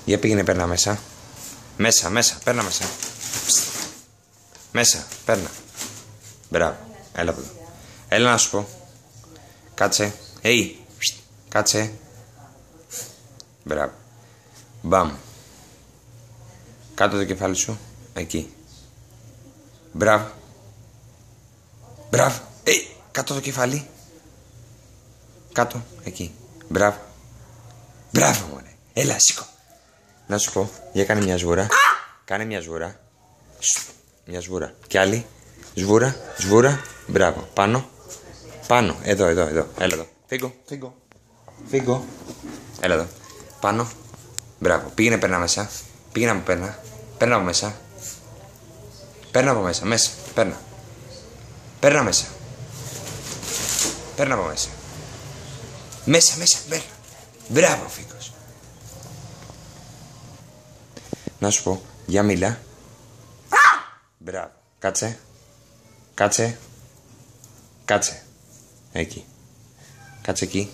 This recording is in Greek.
Για πήγαινε, παίρνα μέσα. Μέσα, παίρνα μέσα. Μέσα, παίρνα. Μπράβο, έλα εδώ. Έλα να σου πω. Κάτσε. Κάτσε. Μπράβο. Μπαμ. Κάτω το κεφάλι σου. Εκεί. Μπράβο. Μπράβο. Κάτω το κεφάλι. Κάτω. Εκεί. Μπράβο. Μπράβο, μωρέ. Έλα, σήκω. Να σου πω. Για κάνε μια σβούρα. Κάνε μια σβούρα. Μια σβούρα. Κι άλλη. Σβούρα. Μπράβο. Πάνω. Εδώ. Έλα εδώ. Φύγω. Έλα εδώ. Πάνω. Μπράβο. Πήγαινε, παίρνα μέσα. Πήγαινε να μου παίρνα. Παίρνα από μέσα. Παίρνα από μέσα. Παίρνα. Παίρνα μέσα. Παίρνα από μέσα. Μέσα. Παίρνα. Μπράβο, Φίγκος. Να σου πω. Για μίλα. Μπράβο. Κάτσε. Εκεί. Κάτσε εκεί.